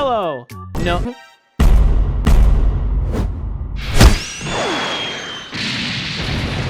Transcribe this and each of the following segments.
Hello. No.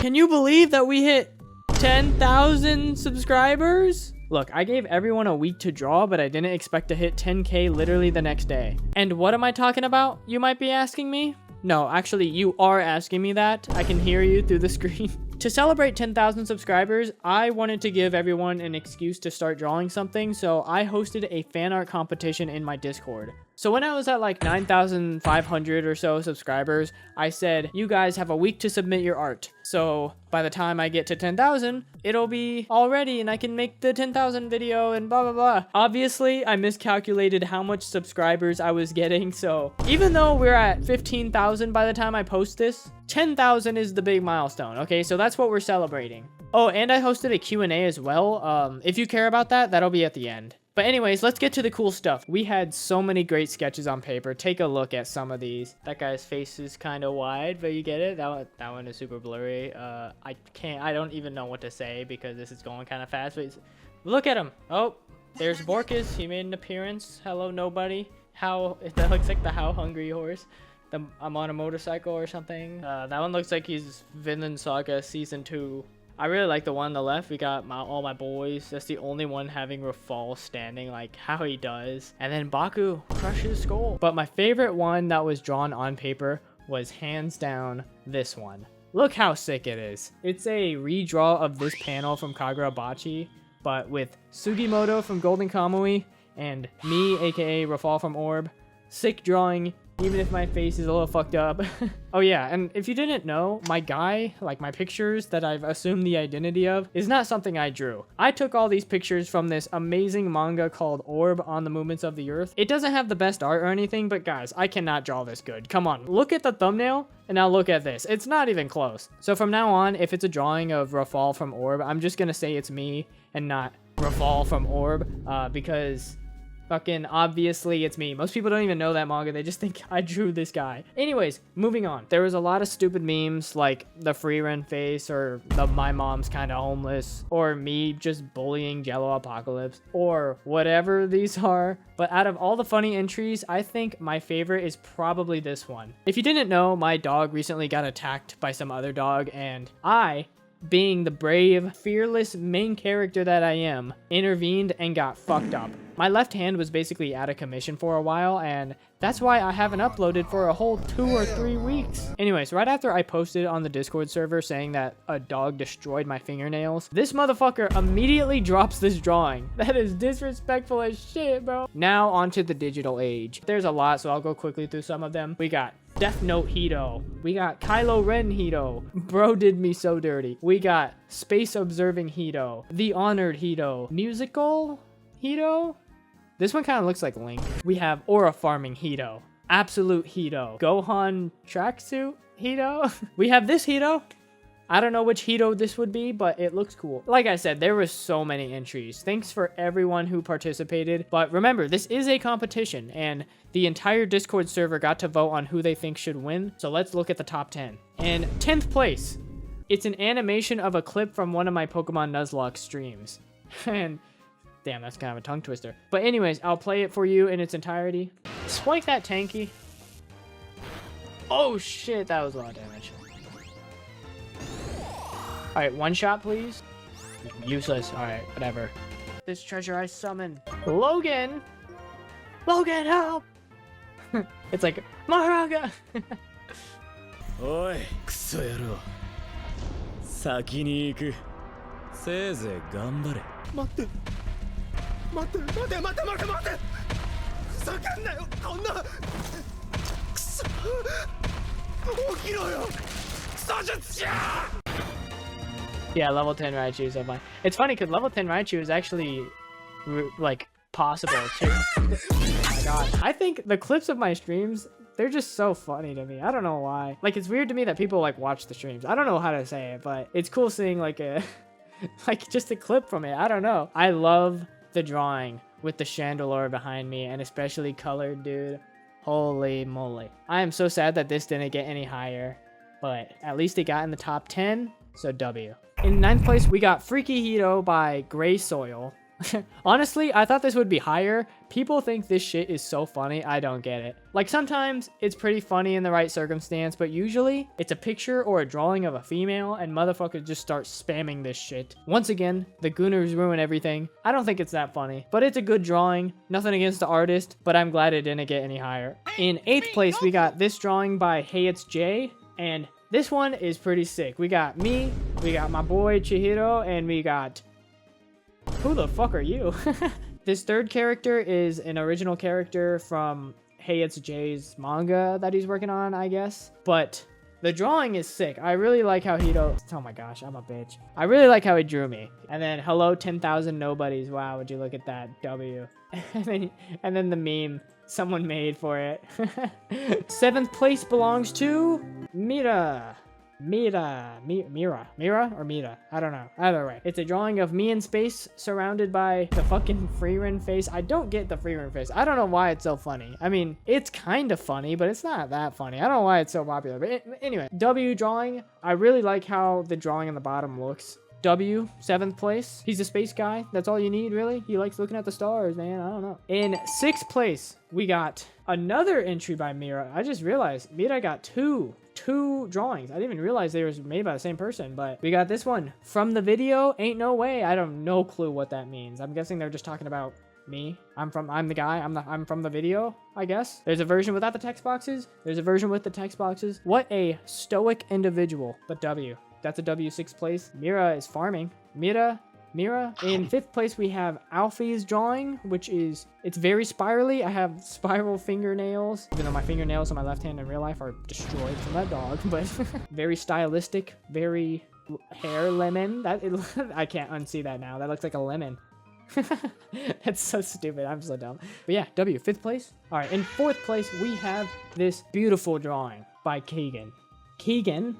Can you believe that we hit 10,000 subscribers? Look, I gave everyone a week to draw, but I didn't expect to hit 10K literally the next day. And what am I talking about, you might be asking me? No, actually, you are asking me that. I can hear you through the screen. To celebrate 10,000 subscribers, I wanted to give everyone an excuse to start drawing something, so I hosted a fan art competition in my Discord. So when I was at like 9,500 or so subscribers, I said, you guys have a week to submit your art. So by the time I get to 10,000, it'll be all ready and I can make the 10,000 video and blah, blah, blah. Obviously, I miscalculated how much subscribers I was getting. So even though we're at 15,000 by the time I post this, 10,000 is the big milestone. Okay, so that's what we're celebrating. Oh, and I hosted a Q&A as well. If you care about that, that'll be at the end. But anyways, let's get to the cool stuff. We had so many great sketches on paper. Take a look at some of these. That guy's face is kind of wide, but you get it? That one is super blurry. I don't even know what to say because this is going kind of fast. But look at him. Oh, there's Borkus. He made an appearance. Hello, nobody. That looks like the How Hungry Horse. I'm on a motorcycle or something. That one looks like he's Vinland Saga Season 2. I really like the one on the left. We got all my boys. That's the only one having Rafal standing, like how he does. And then Baku crushes Skull. But my favorite one that was drawn on paper was hands down this one. Look how sick it is. It's a redraw of this panel from Kagurabachi, but with Sugimoto from Golden Kamui and me, aka Rafal from Orb. Sick drawing. Even if my face is a little fucked up. Oh yeah, and if you didn't know, my guy, like my pictures that I've assumed the identity of, is not something I drew. I took all these pictures from this amazing manga called Orb on the Movements of the Earth. It doesn't have the best art or anything, but guys, I cannot draw this good. Come on, look at the thumbnail, and now look at this. It's not even close. So from now on, if it's a drawing of Rafal from Orb, I'm just gonna say it's me and not Rafal from Orb, because fucking obviously it's me. Most people don't even know that manga. They just think I drew this guy. Anyways, moving on. There was a lot of stupid memes like the Freerun face or the my mom's kind of homeless or me just bullying Jello Apocalypse or whatever these are. But out of all the funny entries, I think my favorite is probably this one. If you didn't know, my dog recently got attacked by some other dog and being the brave, fearless main character that I am, intervened and got fucked up. My left hand was basically out of commission for a while, and that's why I haven't uploaded for a whole 2 or 3 weeks. Anyways, right after I posted on the Discord server saying that a dog destroyed my fingernails, this motherfucker immediately drops this drawing. That is disrespectful as shit, bro. Now onto the digital age. There's a lot, so I'll go quickly through some of them. We got Death Note Hito. We got Kylo Ren Hito. Bro did me so dirty. We got Space Observing Hito. The Honored Hito. Musical Hito? This one kind of looks like Link. We have Aura Farming Hito. Absolute Hito. Gohan Tracksuit Hito. We have this Hito. I don't know which Hito this would be, but it looks cool. Like I said, there were so many entries. Thanks for everyone who participated. But remember, this is a competition, and the entire Discord server got to vote on who they think should win. So let's look at the top 10. And 10th place, it's an animation of a clip from one of my Pokemon Nuzlocke streams. And damn, that's kind of a tongue twister. But anyways, I'll play it for you in its entirety. Spoink that tanky. Oh shit, that was a lot of damage. Alright, one shot, please. Useless. Alright, whatever. This treasure I summon. Logan! Logan, help! It's like, Maharaga! Oi, クソ野郎。先に行く。せいぜい頑張れ。待って。待って待って待って待って待って。ふざけんなよ、こんな。くそ。起きろよ。クソ術者！ Yeah, level 10 Raichu is so fun. It's funny because level 10 Raichu is actually like possible too. Oh my god. I think the clips of my streams, they're just so funny to me. I don't know why. Like, it's weird to me that people like watch the streams. I don't know how to say it, but it's cool seeing like a like just a clip from it. I don't know. I love the drawing with the Chandelure behind me, and especially colored, dude. Holy moly. I am so sad that this didn't get any higher, but at least it got in the top 10, so W. In 9th place, we got Freaky Hito by Gray Soil. Honestly, I thought this would be higher. People think this shit is so funny. I don't get it. Like, sometimes it's pretty funny in the right circumstance, but usually it's a picture or a drawing of a female and motherfuckers just start spamming this shit. Once again, the Gooners ruin everything. I don't think it's that funny, but it's a good drawing. Nothing against the artist, but I'm glad it didn't get any higher. In 8th place, we got this drawing by Hey It's Jay, and this one is pretty sick. We got me, we got my boy Chihiro, and we got... Who the fuck are you? This third character is an original character from Hey It's Jay's manga that he's working on, I guess. But the drawing is sick. I really like how oh my gosh, I'm a bitch. I really like how he drew me. And then hello 10,000 nobodies. Wow, would you look at that W. and then the meme someone made for it. 7th place belongs to Mira. Mira or Mira, I don't know, either way. It's a drawing of me in space surrounded by the fucking Frieren face. I don't get the Frieren face. I don't know why it's so funny. I mean, it's kind of funny, but it's not that funny. I don't know why it's so popular, but anyway, W drawing. I really like how the drawing on the bottom looks. W, 7th place. He's a space guy. That's all you need, really. He likes looking at the stars, man. I don't know. In 6th place, we got another entry by Mira. I just realized Mira got two drawings. I didn't even realize they were made by the same person, but we got this one from the video. Ain't no way. I don't no clue what that means. I'm guessing they're just talking about me. I'm the guy. I'm from the video, I guess. There's a version without the text boxes. There's a version with the text boxes. What a stoic individual. But W. That's a W. 6th place. Mira is farming. Mira. In 5th place, we have Alfie's drawing, which is, it's very spirally. I have spiral fingernails, even though my fingernails on my left hand in real life are destroyed from that dog, but very stylistic, very hair lemon. I can't unsee that now. That looks like a lemon. That's so stupid. I'm so dumb. But yeah, W, 5th place. All right, in 4th place, we have this beautiful drawing by Kagan. Kagan?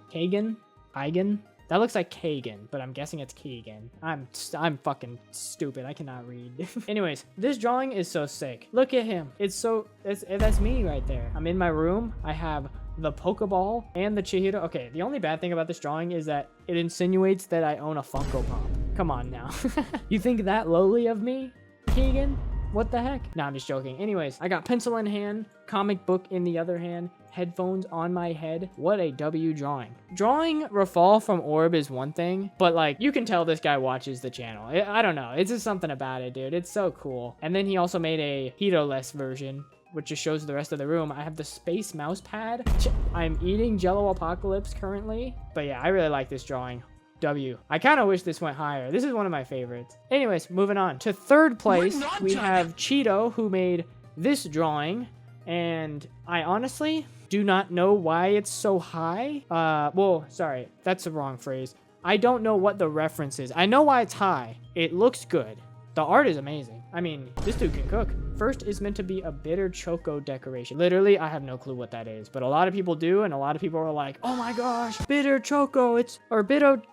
That looks like Kagan, but I'm guessing it's Keegan. I'm fucking stupid. I cannot read. Anyways, this drawing is so sick. Look at him. That's me right there. I'm in my room. I have the Pokeball and the Chihiro. Okay, the only bad thing about this drawing is that it insinuates that I own a Funko Pop. Come on now. You think that lowly of me, Keegan? What the heck? Nah, I'm just joking. Anyways, I got pencil in hand, comic book in the other hand, headphones on my head. What a W drawing. Drawing Rafal from Orb is one thing, but like, you can tell this guy watches the channel. I don't know. It's just something about it, dude. It's so cool. And then he also made a Hito-less version, which just shows the rest of the room. I have the space mouse pad. I'm eating Jello Apocalypse currently. But yeah, I really like this drawing. W. I kind of wish this went higher. This is one of my favorites. Anyways, moving on. To 3rd place, we have Cheeto, who made this drawing. And I honestly do not know why it's so high. Well, sorry. That's the wrong phrase. I don't know what the reference is. I know why it's high. It looks good. The art is amazing. I mean, this dude can cook. First is meant to be a bitter choco decoration. Literally, I have no clue what that is, but a lot of people do, and a lot of people are like, "Oh my gosh, bitter choco!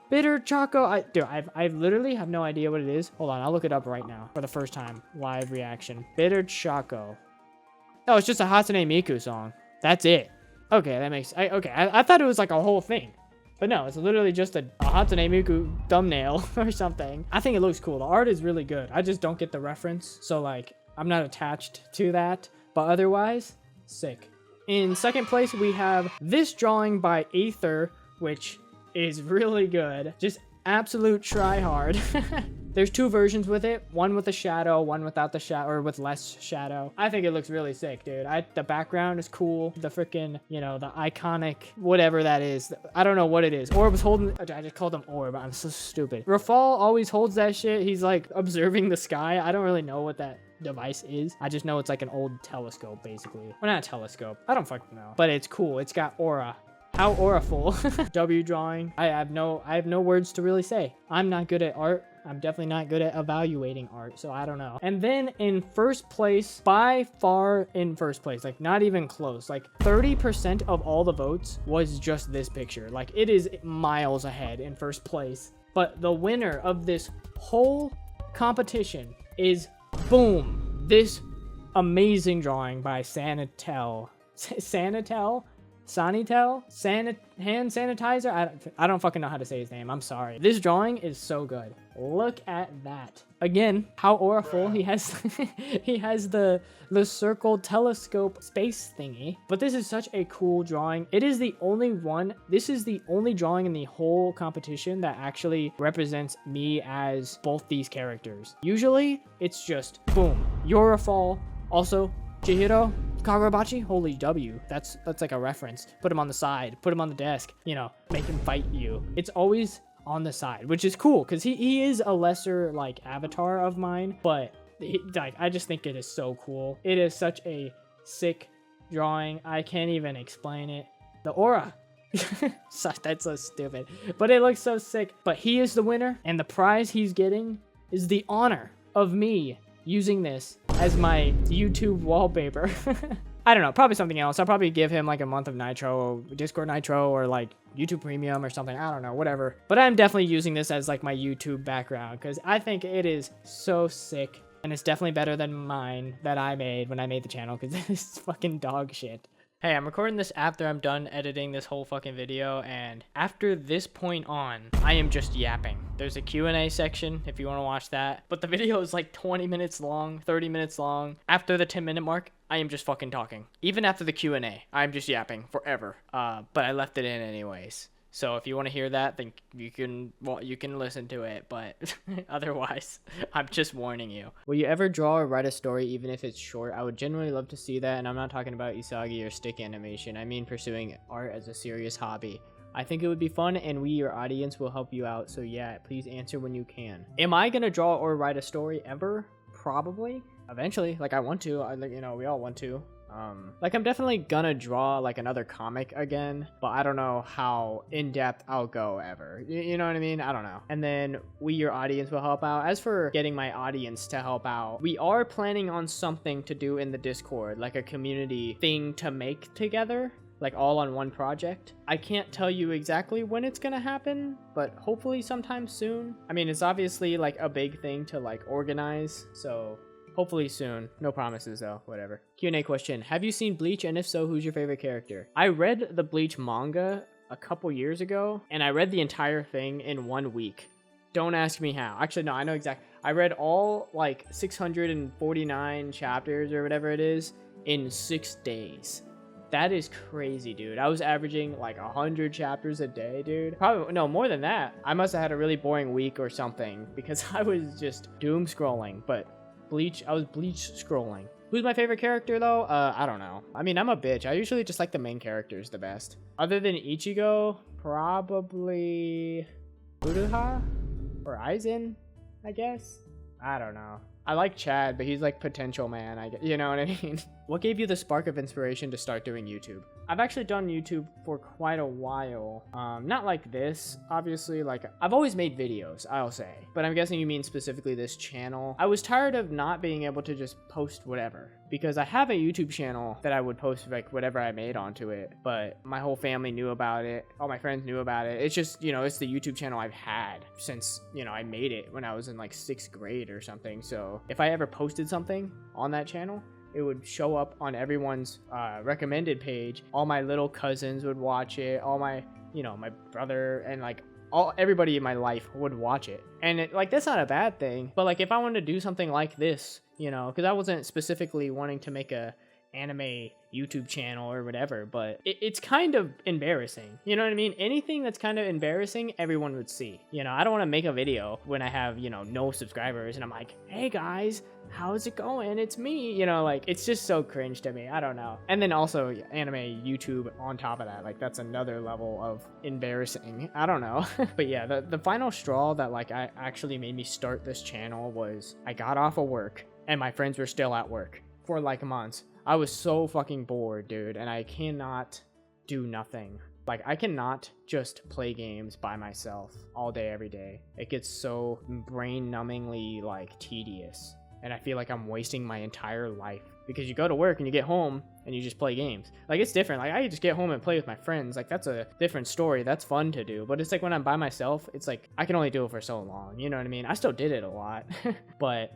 Bitter choco!" I literally have no idea what it is. Hold on, I'll look it up right now for the first time. Live reaction. Bitter choco. Oh, it's just a Hatsune Miku song. That's it. Okay, that makes. I thought it was like a whole thing. But no, it's literally just a Hatsune Miku thumbnail or something. I think it looks cool. The art is really good. I just don't get the reference. So, like, I'm not attached to that. But otherwise, sick. In 2nd place, we have this drawing by Aether, which is really good. Just absolute try hard. There's 2 versions with it. One with a shadow, one without the shadow, or with less shadow. I think it looks really sick, dude. The background is cool. The freaking, you know, the iconic, whatever that is. I don't know what it is. Orb was holding, I just called him Orb. I'm so stupid. Rafal always holds that shit. He's like observing the sky. I don't really know what that device is. I just know it's like an old telescope, basically. Well, not a telescope. I don't fucking know. But it's cool. It's got aura. How auraful. W drawing. I have no words to really say. I'm not good at art. I'm definitely not good at evaluating art, so I don't know. And then in 1st place, by far in 1st place, like not even close, like 30% of all the votes was just this picture. Like it is miles ahead in 1st place. But the winner of this whole competition is, boom, this amazing drawing by Sanatel. Sanatel? Sanitel, hand sanitizer. I don't fucking know how to say his name. I'm sorry. This drawing is so good. Look at that. Again, how auriful. He has he has the circle telescope space thingy. But this is such a cool drawing. It is the only one. This is the only drawing in the whole competition that actually represents me as both these characters. Usually, it's just boom, Yorifal. Also, Chihiro, Kagurabachi, holy W. That's like a reference. Put him on the side, put him on the desk, you know, make him fight you. It's always on the side, which is cool because he is a lesser like avatar of mine, but like I just think it is so cool. It is such a sick drawing. I can't even explain it. The aura. That's so stupid, but it looks so sick. But he is the winner, and the prize he's getting is the honor of me using this as my YouTube wallpaper. I don't know, probably something else. I'll probably give him like a month of Nitro, Discord Nitro, or like YouTube Premium or something. I don't know, whatever. But I'm definitely using this as like my YouTube background because I think it is so sick. And it's definitely better than mine that I made when I made the channel because this is fucking dog shit. Hey, I'm recording this after I'm done editing this whole fucking video, and after this point on, I am just yapping. There's a Q&A section if you want to watch that, but the video is like 20 minutes long, 30 minutes long. After the 10-minute mark, I am just fucking talking. Even after the Q&A, I'm just yapping forever. But I left it in anyways. So if you want to hear that, then you can listen to it, but otherwise, I'm just warning you. Will you ever draw or write a story even if it's short? I would genuinely love to see that, and I'm not talking about Usagi or stick animation. I mean pursuing art as a serious hobby. I think it would be fun, and we, your audience, will help you out, so yeah, please answer when you can. Am I gonna draw or write a story ever? Probably. Eventually, like I want to, you know, we all want to. Like I'm definitely gonna draw like another comic again, but I don't know how in-depth I'll go ever. You know what I mean? I don't know. And then we, your audience, will help out. As for getting my audience to help out, we are planning on something to do in the Discord, like a community thing to make together, like all on one project. I can't tell you exactly when it's gonna happen, but hopefully sometime soon. I mean, it's obviously like a big thing to like organize, so hopefully soon. No promises though, whatever. Q&A question. Have you seen Bleach, and if so, who's your favorite character? I read the Bleach manga a couple years ago, and I read the entire thing in 1 week. Don't ask me how. Actually, no, I know exactly. I read all like 649 chapters or whatever it is in 6 days. That is crazy, dude. I was averaging like 100 chapters a day, dude. Probably, no, more than that. I must have had a really boring week or something because I was just doom scrolling, but I was Bleach scrolling. Who's my favorite character though? I don't know. I mean, I'm a bitch. I usually just like the main characters the best. Other than Ichigo, probably Uruha or Aizen, I guess. I don't know. I like Chad, but he's like potential man, I guess. You know what I mean? What gave you the spark of inspiration to start doing YouTube? I've actually done YouTube for quite a while. Not like this, obviously. Like, I've always made videos, I'll say. But I'm guessing you mean specifically this channel. I was tired of not being able to just post whatever. Because I have a YouTube channel that I would post like whatever I made onto it. But my whole family knew about it. All my friends knew about it. It's just, you know, it's the YouTube channel I've had since, you know, I made it when I was in like 6th grade or something. So if I ever posted something on that channel, it would show up on everyone's recommended page. All my little cousins would watch it. All my, you know, my brother and like everybody in my life would watch it. And it, like, that's not a bad thing. But like, if I wanted to do something like this, you know, because I wasn't specifically wanting to make a anime YouTube channel or whatever, but it's kind of embarrassing. You know what I mean? Anything that's kind of embarrassing, everyone would see. You know, I don't want to make a video when I have, you know, no subscribers and I'm like, hey guys, how's it going? It's me. You know, like, it's just so cringe to me. I don't know. And then also anime YouTube on top of that, like, that's another level of embarrassing. I don't know. But yeah, the final straw that like I actually made me start this channel was I got off of work and my friends were still at work for like months. I was so fucking bored, dude, and I cannot do nothing. Like, I cannot just play games by myself all day, every day. It gets so brain-numbingly, like, tedious. And I feel like I'm wasting my entire life. Because you go to work and you get home and you just play games. Like, it's different. Like, I just get home and play with my friends. Like, that's a different story. That's fun to do. But it's like when I'm by myself, it's like, I can only do it for so long. You know what I mean? I still did it a lot. But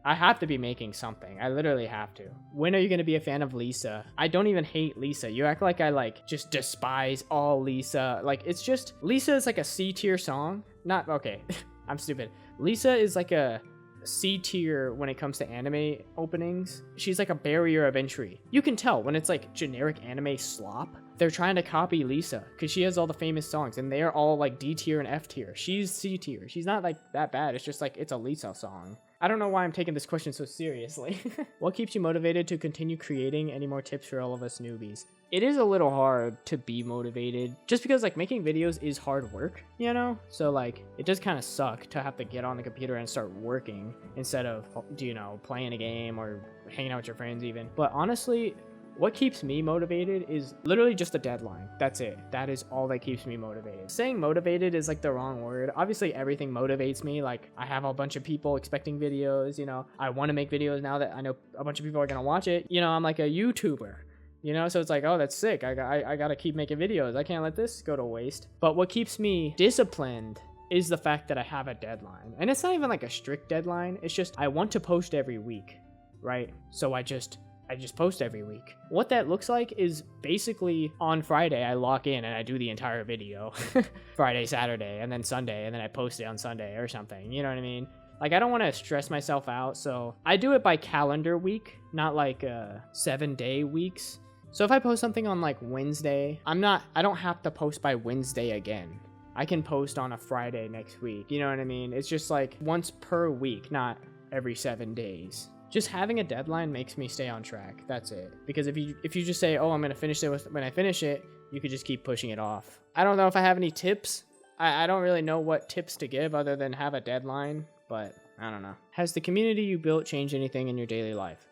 I have to be making something. I literally have to. When are you going to be a fan of Lisa? I don't even hate Lisa. You act like I like just despise all Lisa. Like, it's just, Lisa is like a C tier song. Not, okay, I'm stupid. Lisa is like a C tier when it comes to anime openings. She's like a barrier of entry. You can tell when it's like generic anime slop. They're trying to copy Lisa because she has all the famous songs and they're all like D tier and F tier. She's C tier. She's not like that bad. It's just like it's a Lisa song. I don't know why I'm taking this question so seriously. What keeps you motivated to continue creating? Any more tips for all of us newbies? It is a little hard to be motivated just because like making videos is hard work, you know? So like it does kind of suck to have to get on the computer and start working instead of, you know, playing a game or hanging out with your friends even. But honestly, what keeps me motivated is literally just a deadline. That's it. That is all that keeps me motivated. Saying motivated is like the wrong word. Obviously everything motivates me. Like I have a bunch of people expecting videos, you know, I want to make videos now that I know a bunch of people are going to watch it. You know, I'm like a YouTuber, you know, so it's like, oh, that's sick. I got to keep making videos. I can't let this go to waste. But what keeps me disciplined is the fact that I have a deadline. And it's not even like a strict deadline. It's just, I want to post every week, right? So I just post every week. What that looks like is basically on Friday, I lock in and I do the entire video. Friday, Saturday, and then Sunday, and then I post it on Sunday or something. You know what I mean? Like, I don't want to stress myself out, so I do it by calendar week, not like 7-day weeks. So if I post something on like Wednesday, I don't have to post by Wednesday again. I can post on a Friday next week. You know what I mean? It's just like once per week, not every 7 days. Just having a deadline makes me stay on track. That's it. Because if you just say, oh, I'm going to finish it when I finish it, you could just keep pushing it off. I don't know if I have any tips. I don't really know what tips to give other than have a deadline, but I don't know. Has the community you built changed anything in your daily life?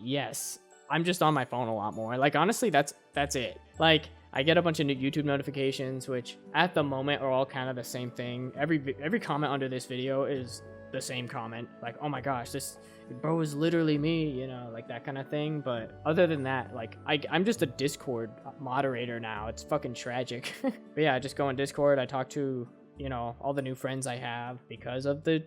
Yes. I'm just on my phone a lot more. Like, honestly, that's it. Like, I get a bunch of new YouTube notifications, which at the moment are all kind of the same thing. Every comment under this video is the same comment. Like, oh my gosh, this bro is literally me, you know, like that kind of thing. But other than that, like I'm just a Discord moderator now. It's fucking tragic. But yeah, I just go on Discord. I talk to, you know, all the new friends I have because of the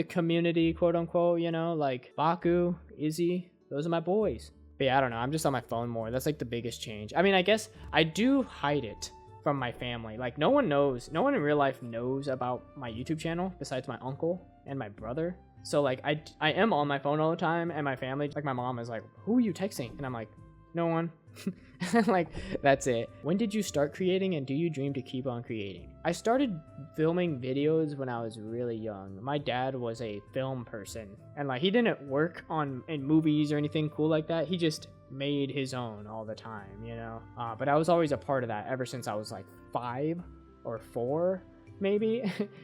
community, quote unquote, you know, like Baku, Izzy, those are my boys. But yeah, I don't know. I'm just on my phone more. That's like the biggest change. I mean, I guess I do hide it from my family. Like no one in real life knows about my YouTube channel besides my uncle and my brother. So like I am on my phone all the time, and my family, like my mom is like, who are you texting? And I'm like, no one. Like, that's it. When did you start creating, and do you dream to keep on creating? I started filming videos when I was really young. My dad was a film person, and like he didn't work in movies or anything cool like that. He just made his own all the time, you know. But I was always a part of that ever since I was like 5 or 4. Maybe.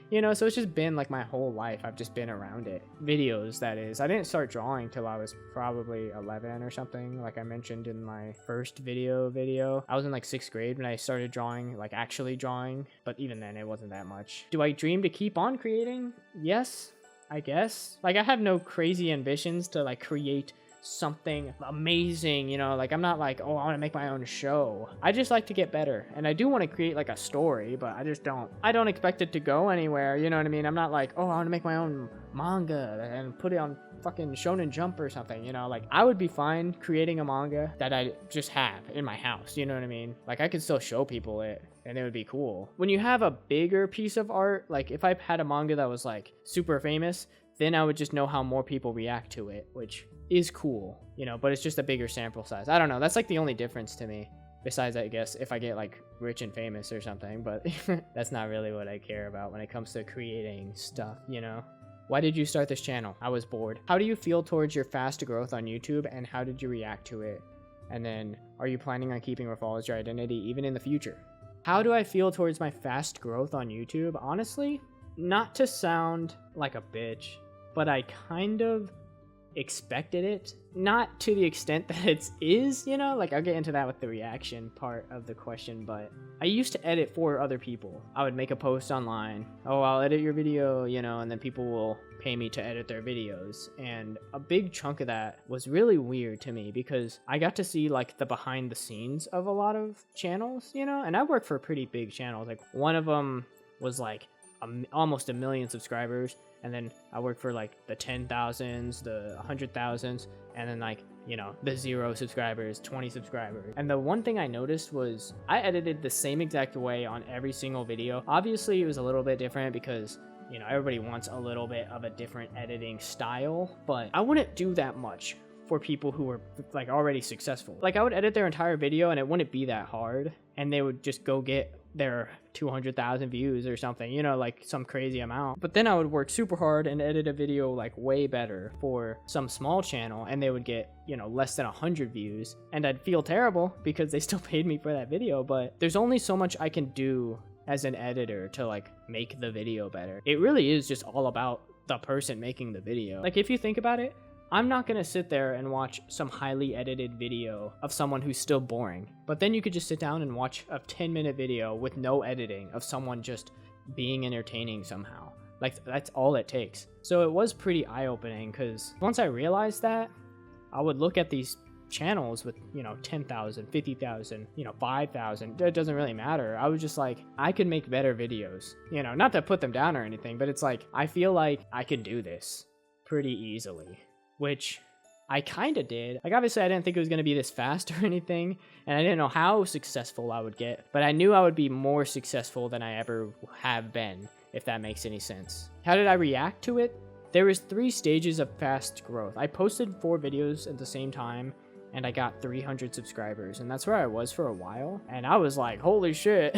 You know, so it's just been like my whole life. I've just been around it. Videos, that is. I didn't start drawing till I was probably 11 or something, like I mentioned in my first video. I was in like 6th grade when I started drawing, like actually drawing, but even then it wasn't that much. Do I dream to keep on creating? Yes, I guess. Like I have no crazy ambitions to like create something amazing, you know, like I'm not like, oh, I want to make my own show. I just like to get better, and I do want to create like a story, but I don't expect it to go anywhere, you know what I mean? I'm not like, oh, I want to make my own manga and put it on fucking Shonen Jump or something, you know. Like I would be fine creating a manga that I just have in my house, you know what I mean? Like I could still show people it and it would be cool. When you have a bigger piece of art, like if I had a manga that was like super famous, then I would just know how more people react to it, which is cool, you know, but it's just a bigger sample size. I don't know. That's like the only difference to me. Besides, I guess, if I get like rich and famous or something, but that's not really what I care about when it comes to creating stuff, you know? Why did you start this channel? I was bored. How do you feel towards your fast growth on YouTube, and how did you react to it? And then, are you planning on keeping Rafal as your identity even in the future? How do I feel towards my fast growth on YouTube? Honestly, not to sound like a bitch, but I kind of expected it, not to the extent that it is, you know, like I'll get into that with the reaction part of the question. But I used to edit for other people. I would make a post online, oh, I'll edit your video, you know, and then people will pay me to edit their videos. And a big chunk of that was really weird to me because I got to see like the behind the scenes of a lot of channels, you know, and I work for pretty big channels. Like one of them was like almost a million subscribers, and then I work for like the 10,000s, the 100,000s, and then like, you know, the 0 subscribers, 20 subscribers. And the one thing I noticed was I edited the same exact way on every single video. Obviously it was a little bit different because, you know, everybody wants a little bit of a different editing style, but I wouldn't do that much for people who were like already successful. Like I would edit their entire video and it wouldn't be that hard, and they would just go get their 200,000 views or something, you know, like some crazy amount. But then I would work super hard and edit a video like way better for some small channel, and they would get, you know, less than 100 views, and I'd feel terrible because they still paid me for that video. But there's only so much I can do as an editor to like make the video better. It really is just all about the person making the video. Like if you think about it, I'm not gonna sit there and watch some highly edited video of someone who's still boring. But then you could just sit down and watch a 10-minute video with no editing of someone just being entertaining somehow. Like that's all it takes. So it was pretty eye-opening, because once I realized that, I would look at these channels with, you know, 10,000, 50,000, you know, 5,000. It doesn't really matter. I was just like, I could make better videos. You know, not to put them down or anything, but it's like, I feel like I could do this pretty easily. Which I kind of did. Like, obviously I didn't think it was going to be this fast or anything, and I didn't know how successful I would get, but I knew I would be more successful than I ever have been, if that makes any sense. How did I react to it? There was 3 stages of fast growth. I posted 4 videos at the same time, and I got 300 subscribers, and that's where I was for a while. And I was like, holy shit,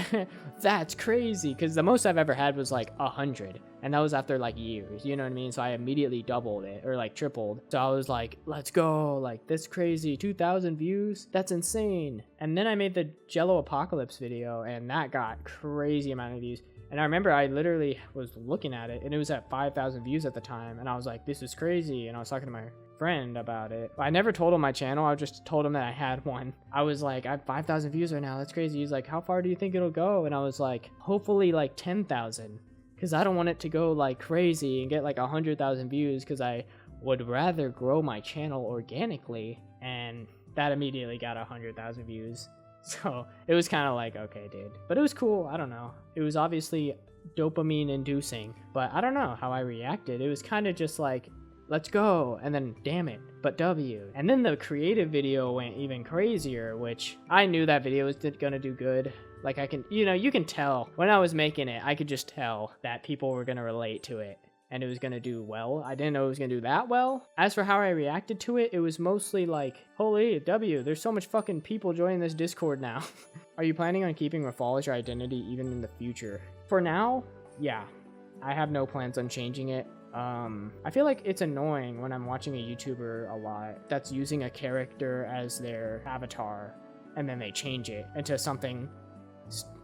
that's crazy, because the most I've ever had was like 100, and that was after like years, you know what I mean? So I immediately doubled it, or like tripled. So I was like, let's go, like that's crazy, 2,000 views, that's insane. And then I made the Jello Apocalypse video, and that got crazy amount of views. And I remember I literally was looking at it, and it was at 5,000 views at the time, and I was like, this is crazy. And I was talking to my friend about it. I never told him my channel. I just told him that I had one. I was like, I have 5,000 views right now. That's crazy. He's like, how far do you think it'll go? And I was like, hopefully like 10,000, because I don't want it to go like crazy and get like 100,000 views, because I would rather grow my channel organically. And that immediately got 100,000 views. So it was kind of like, okay, dude. But it was cool. I don't know. It was obviously dopamine inducing, but I don't know how I reacted. It was kind of just like, let's go, and then damn it, but W. And then the creative video went even crazier, which I knew that video was gonna do good. Like I can, you know, you can tell when I was making it, I could just tell that people were gonna relate to it and it was gonna do well. I didn't know it was gonna do that well. As for how I reacted to it, it was mostly like, holy W, there's so much fucking people joining this Discord now. Are you planning on keeping Rafal as your identity even in the future? For now, yeah, I have no plans on changing it. I feel like it's annoying when I'm watching a YouTuber a lot that's using a character as their avatar, and then they change it into something,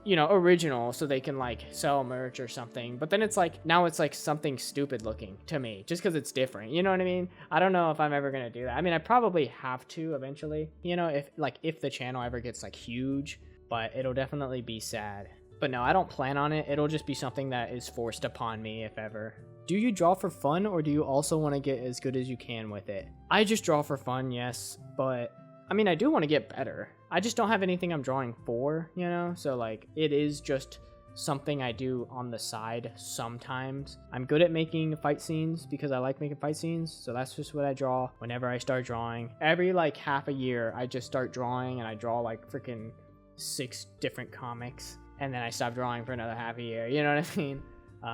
you know, original, so they can like sell merch or something. But then it's like, now it's like something stupid looking to me just because it's different, you know what I mean? I don't know if I'm ever gonna do that. I mean, I probably have to eventually, you know, if the channel ever gets like huge, but it'll definitely be sad. But no, I don't plan on it. It'll just be something that is forced upon me, if ever. Do you draw for fun, or do you also want to get as good as you can with it? I just draw for fun, yes, but I mean, I do want to get better. I just don't have anything I'm drawing for, you know? So like, it is just something I do on the side sometimes. I'm good at making fight scenes because I like making fight scenes, so that's just what I draw whenever I start drawing. Every like half a year, I just start drawing, and I draw like freaking 6 different comics, and then I stop drawing for another half a year, you know what I mean?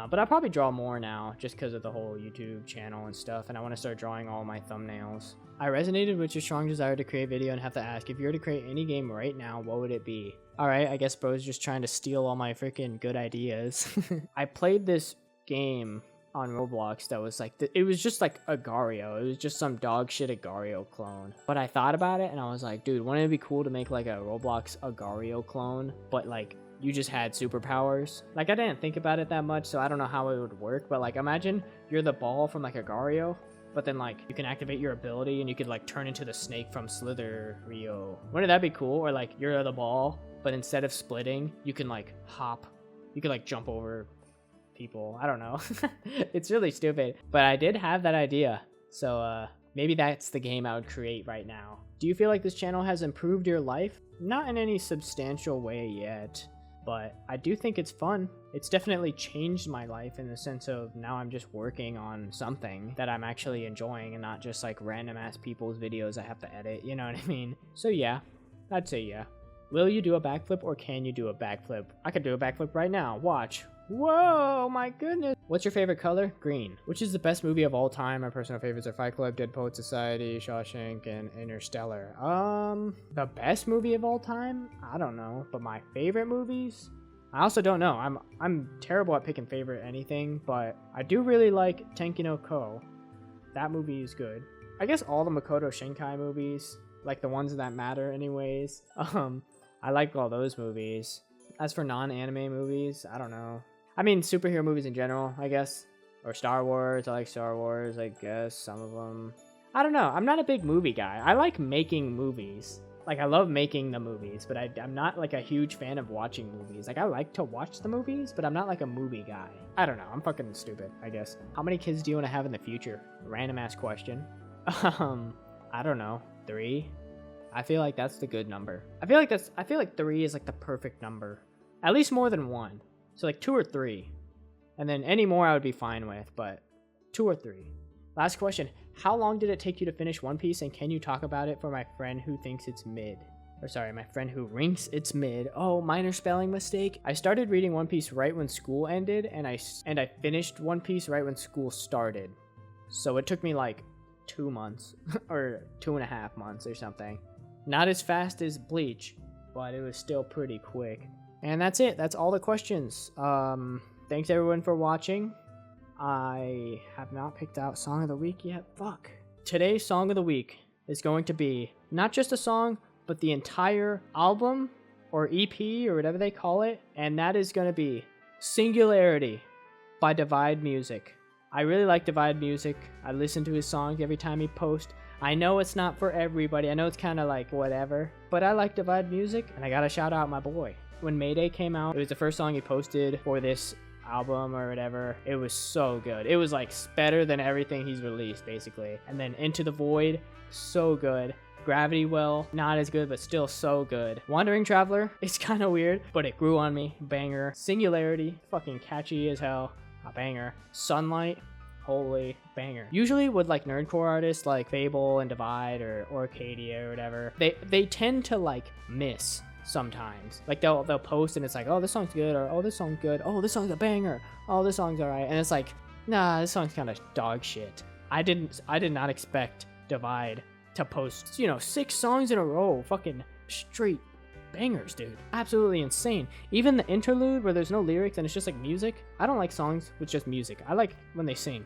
But I'll probably draw more now just because of the whole YouTube channel and stuff, and I want to start drawing all my thumbnails. I resonated with your strong desire to create video and have to ask, if you were to create any game right now, what would it be? Alright, I guess bro's just trying to steal all my freaking good ideas. I played this game on Roblox that was like, it was just like Agar.io. It was just some dog shit Agar.io clone. But I thought about it and I was like, dude, wouldn't it be cool to make like a Roblox Agar.io clone, but like you just had superpowers? Like, I didn't think about it that much, so I don't know how it would work, but like, imagine you're the ball from like Agar.io, but then like you can activate your ability and you could like turn into the snake from Slither.io. Wouldn't that be cool? Or like you're the ball, but instead of splitting, you can like hop, you can like jump over people. I don't know. It's really stupid, but I did have that idea, so maybe that's the game I would create right now. Do you feel like this channel has improved your life? Not in any substantial way yet, but I do think it's fun. It's definitely changed my life in the sense of now I'm just working on something that I'm actually enjoying and not just like random ass people's videos I have to edit, you know what I mean? So yeah, I'd say yeah. Will you do a backflip or can you do a backflip? I could do a backflip right now, watch. Whoa, my goodness. What's your favorite color? Green. Which is the best movie of all time? My personal favorites are Fight Club, Dead Poet Society, Shawshank, and Interstellar. The best movie of all time? I don't know. But my favorite movies? I also don't know. I'm terrible at picking favorite anything, but I do really like Tenki no Ko. That movie is good. I guess all the Makoto Shinkai movies, like the ones that matter anyways. I like all those movies. As for non-anime movies, I don't know. I mean, superhero movies in general, I guess. Or Star Wars. I like Star Wars, I guess. Some of them. I don't know. I'm not a big movie guy. I like making movies. Like, I love making the movies, but I'm not, like, a huge fan of watching movies. Like, I like to watch the movies, but I'm not, like, a movie guy. I don't know. I'm fucking stupid, I guess. How many kids do you want to have in the future? Random-ass question. I don't know. 3? I feel like that's the good number. I feel like 3 is, like, the perfect number. At least more than 1. So like 2 or 3. And then any more I would be fine with, but 2 or 3. Last question. How long did it take you to finish One Piece, and can you talk about it for my friend who thinks it's mid? Or sorry, my friend who rinks it's mid. Oh, minor spelling mistake. I started reading One Piece right when school ended, and I finished One Piece right when school started. So it took me like 2 months or 2.5 months or something. Not as fast as Bleach, but it was still pretty quick. And that's it. That's all the questions. Thanks everyone for watching. I have not picked out Song of the Week yet. Fuck. Today's Song of the Week is going to be not just a song, but the entire album or EP or whatever they call it. And that is going to be Singularity by Divide Music. I really like Divide Music. I listen to his songs every time he posts. I know it's not for everybody. I know it's kind of like whatever. But I like Divide Music, and I gotta shout out my boy. When Mayday came out, it was the first song he posted for this album or whatever. It was so good. It was like better than everything he's released, basically. And then Into the Void, so good. Gravity Well, not as good, but still so good. Wandering Traveler, it's kind of weird, but it grew on me. Banger. Singularity, fucking catchy as hell. A banger. Sunlight, holy banger. Usually with like nerdcore artists like Fable and Divide or Arcadia or whatever, they tend to like miss sometimes. Like they'll post and it's like, oh, this song's good, or oh, this song's good, oh, this song's a banger, oh, this song's alright, and it's like, nah, this song's kind of dog shit. I did not expect Divide to post 6 songs in a row, fucking straight bangers, dude. Absolutely insane. Even the interlude where there's no lyrics and it's just like music. I don't like songs with just music. I like when they sing.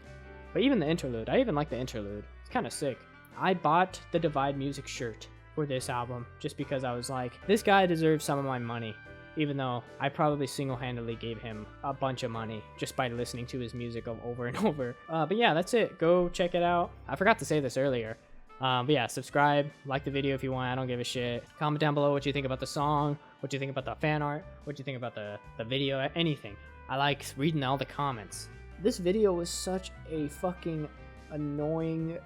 But even the interlude, I even like the interlude. It's kind of sick. I bought the Divide Music shirt for this album just because I was like, this guy deserves some of my money, even though I probably single-handedly gave him a bunch of money just by listening to his music over and over. But yeah, that's it. Go check it out. I forgot to say this earlier. But yeah, subscribe, like the video if you want. I don't give a shit. Comment down below what you think about the song, what you think about the fan art, what you think about the video, anything. I like reading all the comments. This video was such a fucking annoying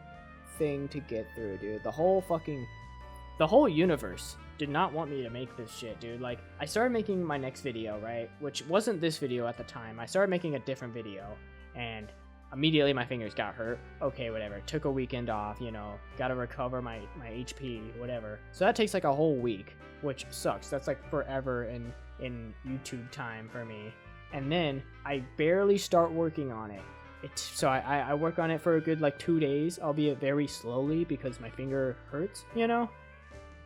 thing to get through, dude. The whole universe did not want me to make this shit, dude. Like, I started making my next video, right? Which wasn't this video at the time. I started making a different video, and immediately my fingers got hurt. Okay, whatever. Took a weekend off, gotta recover my HP, whatever. So that takes like a whole week, which sucks. That's like forever in YouTube time for me. And then I barely start working on it. So I work on it for a good like 2 days, albeit very slowly because my finger hurts,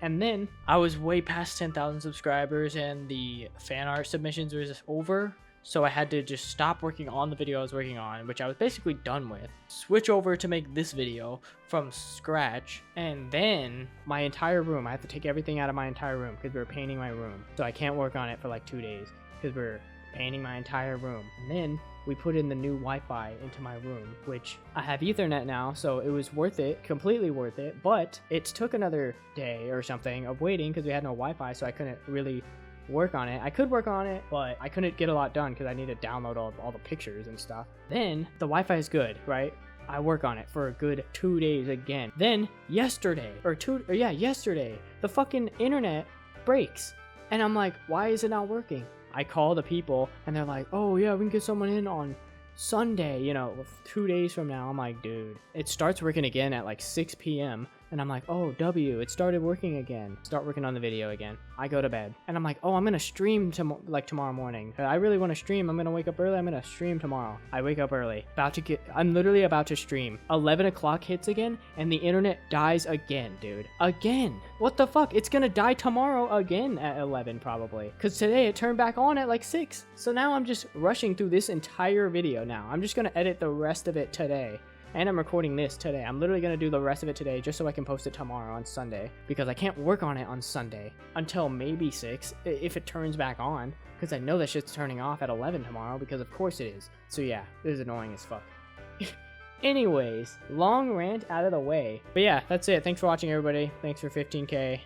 And then I was way past 10,000 subscribers and the fan art submissions were just over. So I had to just stop working on the video I was working on, which I was basically done with. Switch over to make this video from scratch. And then my entire room, I have to take everything out of my entire room because we're painting my room. So I can't work on it for like 2 days because we're painting my entire room. And then we put in the new Wi-Fi into my room, which I have Ethernet now, so it was worth it, completely worth it. But it took another day or something of waiting because we had no Wi-Fi, so I couldn't really work on it. I could work on it, but I couldn't get a lot done because I need to download all the pictures and stuff. Then the Wi-Fi is good, right? I work on it for a good 2 days again. Then yesterday, yesterday, the fucking internet breaks. And I'm like, why is it not working? I call the people and they're like, oh yeah, we can get someone in on Sunday, you know, 2 days from now. I'm like, dude, it starts working again at like 6 p.m. And I'm like, oh, W, it started working again. Start working on the video again. I go to bed. And I'm like, oh, I'm going to stream tomorrow morning. I really want to stream. I'm going to wake up early. I'm going to stream tomorrow. I wake up early. I'm literally about to stream. 11 o'clock hits again, and the internet dies again, dude. Again. What the fuck? It's going to die tomorrow again at 11, probably. Because today it turned back on at like 6. So now I'm just rushing through this entire video now. I'm just going to edit the rest of it today. And I'm recording this today. I'm literally going to do the rest of it today just so I can post it tomorrow on Sunday. Because I can't work on it on Sunday until maybe 6 if it turns back on. Because I know that shit's turning off at 11 tomorrow because of course it is. So yeah, this is annoying as fuck. Anyways, long rant out of the way. But yeah, that's it. Thanks for watching, everybody. Thanks for 15K.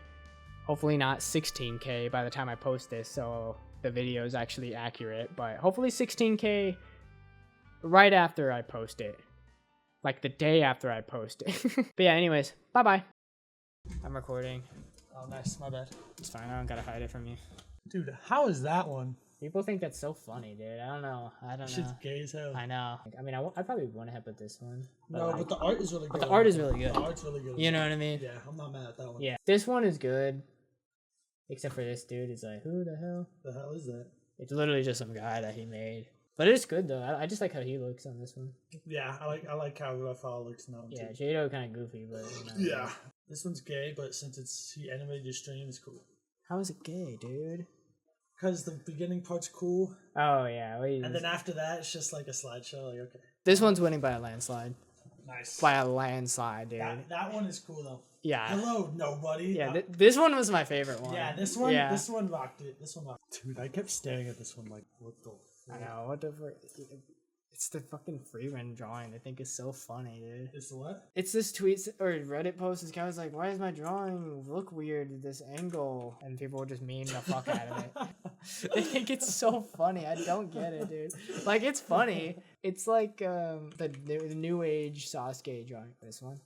Hopefully not 16K by the time I post this so the video is actually accurate. But hopefully 16K right after I post it. Like the day after I post it. But yeah, anyways, bye-bye. I'm recording. Oh, nice. My bad. It's fine, I don't gotta hide it from you. Dude, how is that one? People think that's so funny, dude. I don't know. Shit's gay as hell. I know. I mean, I probably wouldn't have put this one. No, like, but the art is really good. the art is really good. The art's really good. You know what I mean? Yeah, I'm not mad at that one. Yeah. This one is good. Except for this dude. It's like, who the hell? The hell is that? It's literally just some guy that he made. But it's good though. I just like how he looks on this one. Yeah, I like how Raphael looks in that one Yeah, too. Jado kind of goofy, but you know. Yeah. This one's gay, but since he animated your stream, it's cool. How is it gay, dude? Because the beginning part's cool, Oh yeah. and then after that, it's just like a slideshow. Like, okay. This one's winning by a landslide. Nice. By a landslide, dude. That one is cool though. Yeah. Hello, nobody. Yeah, this one was my favorite one. Yeah, this one. Yeah. This one rocked it. This one rocked. Dude, I kept staring at this one like, what the? I know, what the frick? It's the fucking free run drawing I think is so funny, dude. It's the what? It's this tweet or Reddit post. This guy was like, why does my drawing look weird at this angle? And people will just meme the fuck out of it. They think it's so funny. I don't get it, dude. Like, it's funny. It's like the new age Sasuke drawing. This one.